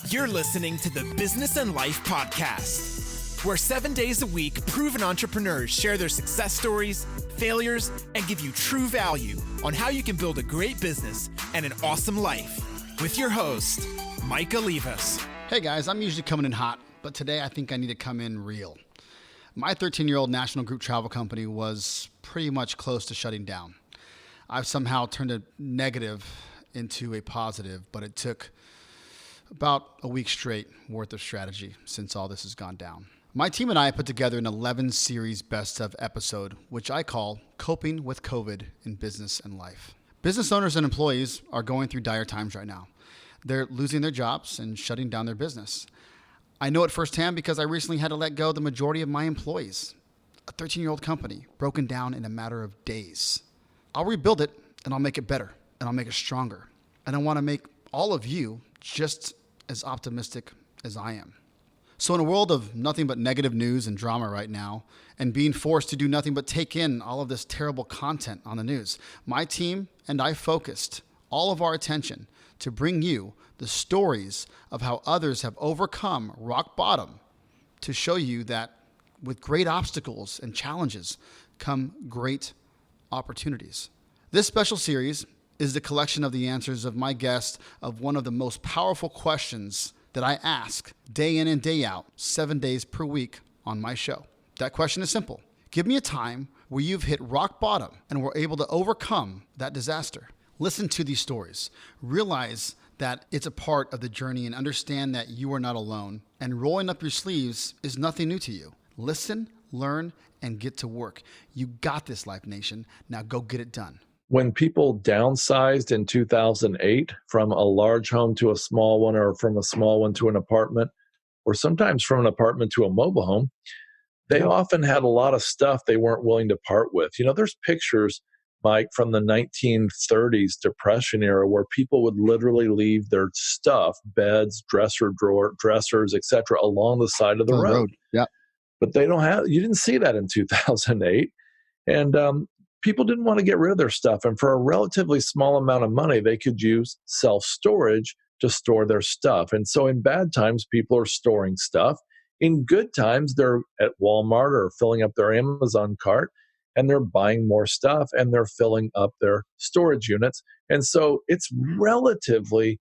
You're listening to the Business and Life Podcast, where 7 days a week, proven entrepreneurs share their success stories, failures, and give you true value on how you can build a great business and an awesome life. With your host, Mike Olivas. Hey guys, I'm usually coming in hot, but today I think I need to come in real. My 13-year-old national group travel company was pretty much close to shutting down. I've somehow turned a negative into a positive, but it took about a week straight worth of strategy since all this has gone down. My team and I put together an 11 series best of episode, which I call Coping with COVID in Business and Life. Business owners and employees are going through dire times right now. They're losing their jobs and shutting down their business. I know it firsthand because I recently had to let go of the majority of my employees. A 13-year-old company broken down in a matter of days. I'll rebuild it and I'll make it better and I'll make it stronger. And I want to make all of you just as optimistic as I am. So in a world of nothing but negative news and drama right now, and being forced to do nothing but take in all of this terrible content on the news, my team and I focused all of our attention to bring you the stories of how others have overcome rock bottom, to show you that with great obstacles and challenges come great opportunities. This special series is the collection of the answers of my guest of one of the most powerful questions that I ask day in and day out, 7 days per week on my show. That question is simple. Give me a time where you've hit rock bottom and were able to overcome that disaster. Listen to these stories. Realize that it's a part of the journey and understand that you are not alone. And rolling up your sleeves is nothing new to you. Listen, learn, and get to work. You got this, Life Nation. Now go get it done. When people downsized in 2008 from a large home to a small one, or from a small one to an apartment, or sometimes from an apartment to a mobile home, they often had a lot of stuff they weren't willing to part with. You know, there's pictures, Mike, from the 1930s Depression era where people would literally leave their stuff, beds, dressers, etc., along the side of the road. Yeah. But you didn't see that in 2008. And people didn't want to get rid of their stuff. And for a relatively small amount of money, they could use self-storage to store their stuff. And so in bad times, people are storing stuff. In good times, they're at Walmart or filling up their Amazon cart, and they're buying more stuff and they're filling up their storage units. And so it's relatively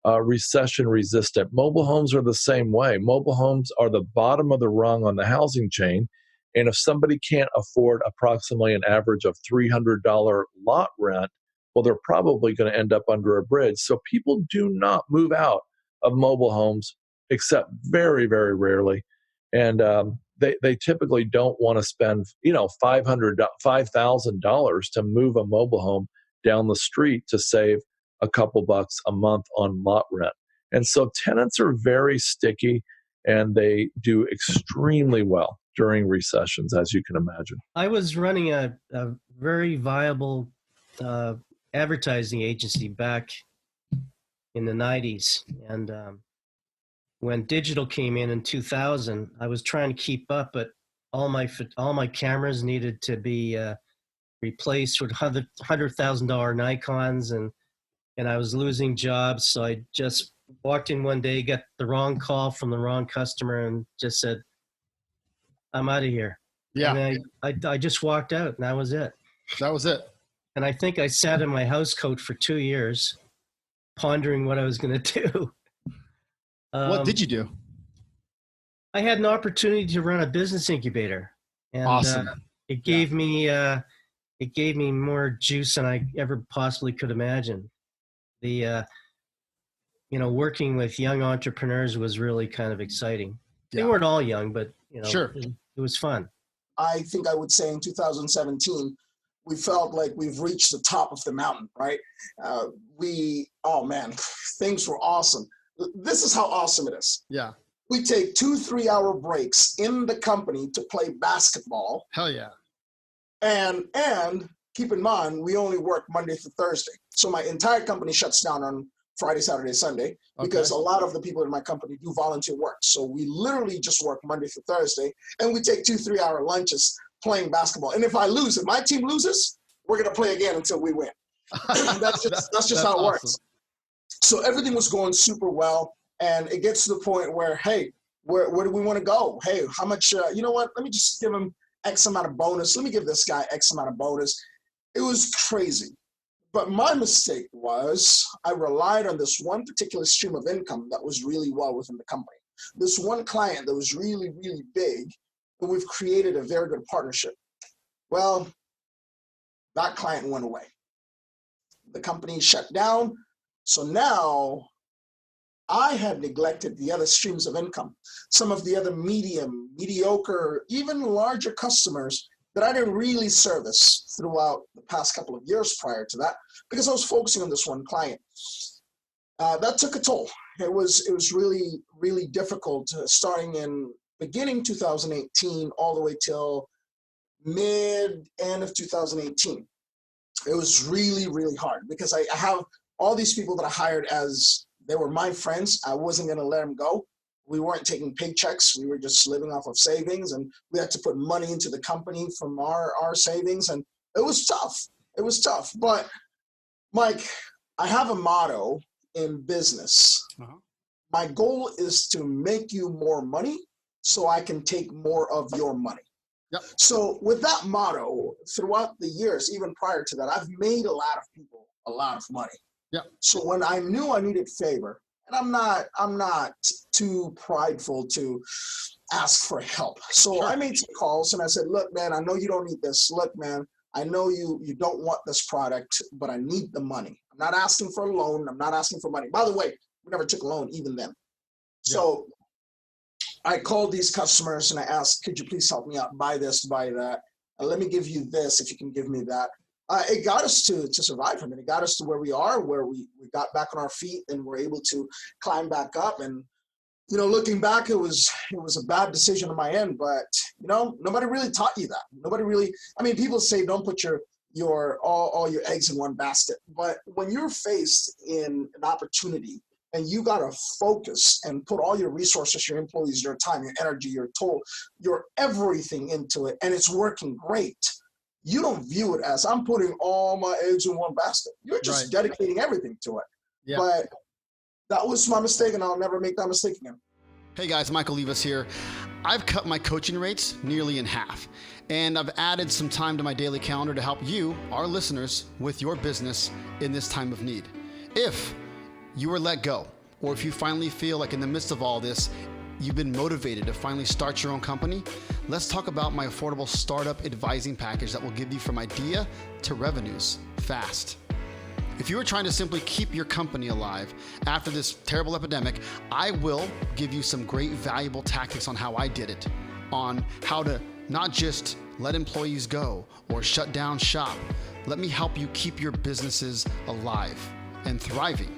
recession resistant. Mobile homes are the same way. Mobile homes are the bottom of the rung on the housing chain. And if somebody can't afford approximately an average of $300 lot rent, well, they're probably going to end up under a bridge. So people do not move out of mobile homes except very, very rarely. And they typically don't want to spend, $5,000 to move a mobile home down the street to save a couple bucks a month on lot rent. And so tenants are very sticky and they do extremely well during recessions, as you can imagine. I was running a very viable advertising agency back in the 90s. And when digital came in 2000, I was trying to keep up, but all my cameras needed to be replaced with $100,000 Nikons, and I was losing jobs. So I just walked in one day, got the wrong call from the wrong customer, and just said, I'm out of here. Yeah. And I just walked out, and that was it. That was it. And I think I sat in my house coat for 2 years, pondering what I was going to do. What did you do? I had an opportunity to run a business incubator. And, awesome. It gave me more juice than I ever possibly could imagine. Working with young entrepreneurs was really kind of exciting. They weren't all young, but sure. It was fun. I think I would say in 2017, we felt like we've reached the top of the mountain, right? Things were awesome. This is how awesome it is. Yeah. We take 2-3 hour breaks in the company to play basketball. Hell yeah. And keep in mind, we only work Monday through Thursday. So my entire company shuts down on Friday, Saturday, Sunday, because a lot of the people in my company do volunteer work. So we literally just work Monday through Thursday, and we take 2-3 hour lunches playing basketball. And if my team loses, we're going to play again until we win. That's just how it works. So everything was going super well. And it gets to the point where, hey, where do we want to go? Hey, how much, you know what? Let me just give him X amount of bonus. Let me give this guy X amount of bonus. It was crazy. But my mistake was I relied on this one particular stream of income that was really well within the company. This one client that was really, really big, and we've created a very good partnership. Well, that client went away. The company shut down. So now I had neglected the other streams of income, some of the other mediocre, even larger customers that I didn't really service throughout the past couple of years prior to that, because I was focusing on this one client. That took a toll. It was really, really difficult, starting in beginning 2018 all the way till end of 2018. It was really, really hard because I have all these people that I hired as they were my friends. I wasn't going to let them go. We weren't taking paychecks. We were just living off of savings, and we had to put money into the company from our savings. And it was tough. It was tough. But Mike, I have a motto in business. Uh-huh. My goal is to make you more money so I can take more of your money. Yep. So with that motto, throughout the years, even prior to that, I've made a lot of people a lot of money. Yep. So when I knew I needed favor, and I'm not too prideful to ask for help. So sure. I made some calls and I said, look, man, I know you don't need this. Look, man, I know you don't want this product, but I need the money. I'm not asking for a loan. I'm not asking for money. By the way, we never took a loan even then. Yep. So I called these customers and I asked, could you please help me out? Buy this, buy that. Let me give you this if you can give me that. It got us to survive from it. It got us to where we are, where we got back on our feet and we're able to climb back up. And, you know, looking back, it was a bad decision on my end, but, you know, nobody really taught you that. Nobody really, I mean, people say don't put all your eggs in one basket. But when you're faced in an opportunity and you got to focus and put all your resources, your employees, your time, your energy, your everything into it, and it's working great, you don't view it as I'm putting all my eggs in one basket. You're just dedicating everything to it. Yeah. But that was my mistake, and I'll never make that mistake again. Hey guys, Michael Levis here. I've cut my coaching rates nearly in half, and I've added some time to my daily calendar to help you, our listeners, with your business in this time of need. If you were let go, or if you finally feel like in the midst of all this, you've been motivated to finally start your own company, let's talk about my affordable startup advising package that will give you from idea to revenues fast. If you are trying to simply keep your company alive after this terrible epidemic, I will give you some great valuable tactics on how I did it, on how to not just let employees go or shut down shop. Let me help you keep your businesses alive and thriving.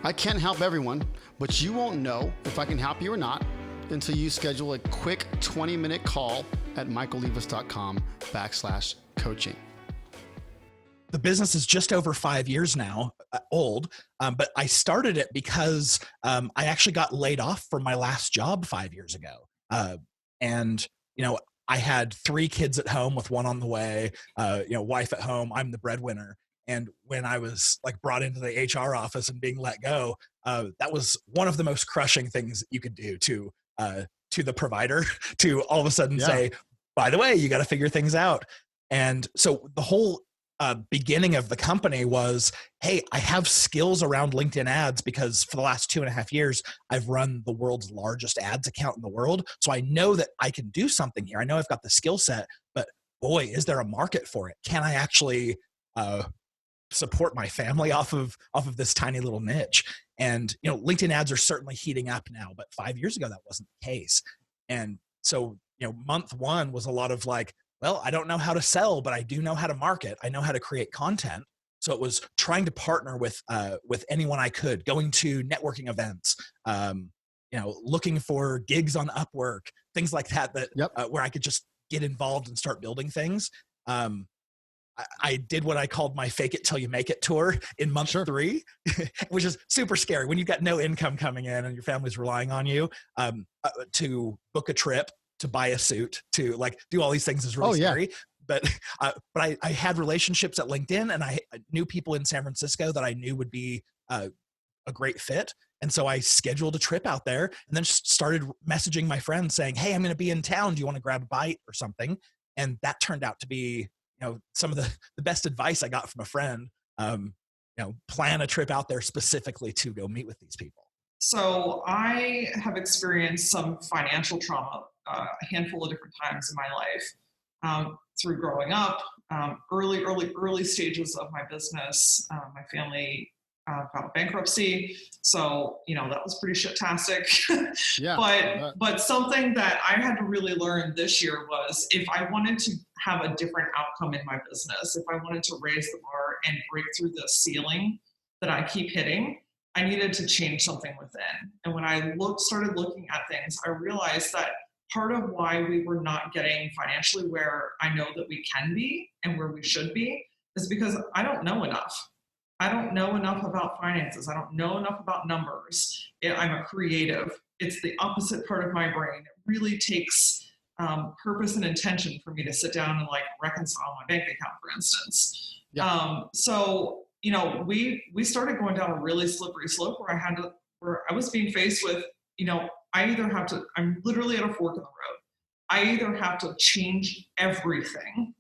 I can't help everyone, but you won't know if I can help you or not until you schedule a quick 20-minute call at michaellevis.com/coaching. The business is just over 5 years now old, but I started it because I actually got laid off from my last job 5 years ago. And, you know, I had 3 kids at home with one on the way, wife at home. I'm the breadwinner. And when I was like brought into the HR office and being let go, that was one of the most crushing things you could do to the provider, to all of a sudden say, by the way, you got to figure things out. And so the whole beginning of the company was, hey, I have skills around LinkedIn ads because for the last 2.5 years, I've run the world's largest ads account in the world. So I know that I can do something here. I know I've got the skill set, but boy, is there a market for it? Can I actually support my family off of this tiny little niche? And, you know, LinkedIn ads are certainly heating up now, but 5 years ago, that wasn't the case. And so, you know, month one was a lot of like, well, I don't know how to sell, but I do know how to market. I know how to create content. So it was trying to partner with anyone I could, going to networking events, looking for gigs on Upwork, things like that, where I could just get involved and start building things. I did what I called my fake it till you make it tour in month 3, which is super scary when you've got no income coming in and your family's relying on you to book a trip, to buy a suit, to like do all these things is really scary. But I had relationships at LinkedIn, and I knew people in San Francisco that I knew would be a great fit. And so I scheduled a trip out there and then started messaging my friends saying, hey, I'm going to be in town. Do you want to grab a bite or something? And that turned out to be, some of the best advice I got from a friend. Plan a trip out there specifically to go meet with these people. So I have experienced some financial trauma a handful of different times in my life, through growing up, early stages of my business. My family filed bankruptcy, so that was pretty shit-tastic. Yeah. But something that I had to really learn this year was, if I wanted to have a different outcome in my business, if I wanted to raise the bar and break through the ceiling that I keep hitting, I needed to change something within. And when I started looking at things, I realized that part of why we were not getting financially where I know that we can be and where we should be is because I don't know enough. I don't know enough about finances. I don't know enough about numbers. I'm a creative. It's the opposite part of my brain. It really takes purpose and intention for me to sit down and reconcile my bank account, for instance. Yeah. So we started going down a really slippery slope where I was being faced with, I'm literally at a fork in the road. I either have to change everything,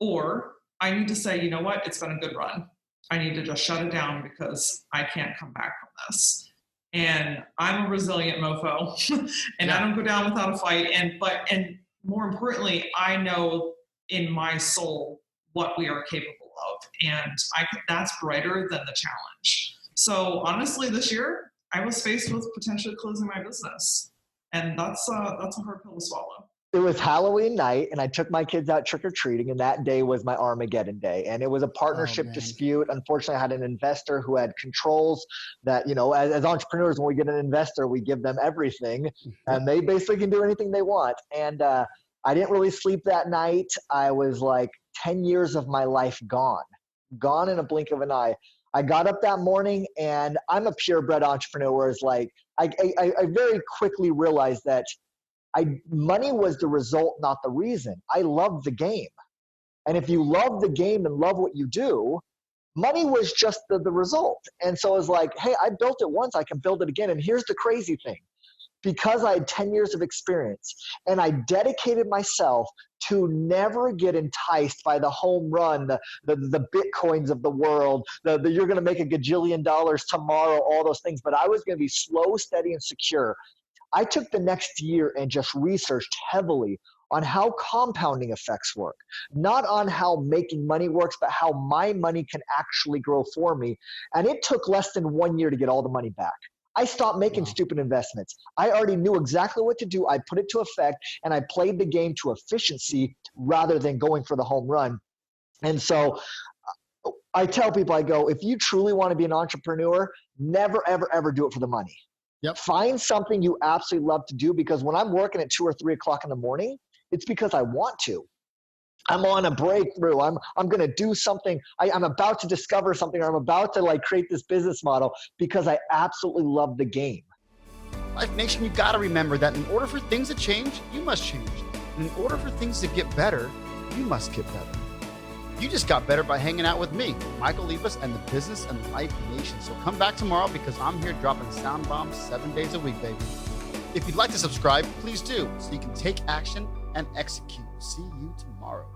or I need to say, you know what, it's been a good run. I need to just shut it down because I can't come back from this. And I'm a resilient mofo and I don't go down without a fight. And more importantly, I know in my soul what we are capable of. And that's brighter than the challenge. So honestly, this year I was faced with potentially closing my business. And that's a hard pill to swallow. It was Halloween night, and I took my kids out trick-or-treating, and that day was my Armageddon day. And it was a partnership dispute. Unfortunately, I had an investor who had controls that, as entrepreneurs, when we get an investor, we give them everything, and they basically can do anything they want. And I didn't really sleep that night. I was 10 years of my life gone in a blink of an eye. I got up that morning, and I'm a purebred entrepreneur, whereas I very quickly realized that money was the result, not the reason. I love the game. And if you love the game and love what you do, money was just the result. And so I was like, hey, I built it once, I can build it again. And here's the crazy thing. Because I had 10 years of experience and I dedicated myself to never get enticed by the home run, the Bitcoins of the world, the you're going to make $1 gajillion tomorrow, all those things. But I was going to be slow, steady, and secure. I took the next year and just researched heavily on how compounding effects work, not on how making money works, but how my money can actually grow for me. And it took less than 1 year to get all the money back. I stopped making stupid investments. I already knew exactly what to do. I put it to effect, and I played the game to efficiency rather than going for the home run. And so I tell people, I go, if you truly want to be an entrepreneur, never, ever, ever do it for the money. Yep. Find something you absolutely love to do, because when I'm working at 2 or 3 o'clock in the morning, it's because I want to. I'm on a breakthrough. I'm going to do something. I'm about to discover something, or I'm about to create this business model because I absolutely love the game. Life Nation, you got to remember that in order for things to change, you must change. And in order for things to get better, you must get better. You just got better by hanging out with me, Michael Libas, and the Business and Life Nation. So come back tomorrow, because I'm here dropping sound bombs 7 days a week, baby. If you'd like to subscribe, please do, so you can take action and execute. See you tomorrow.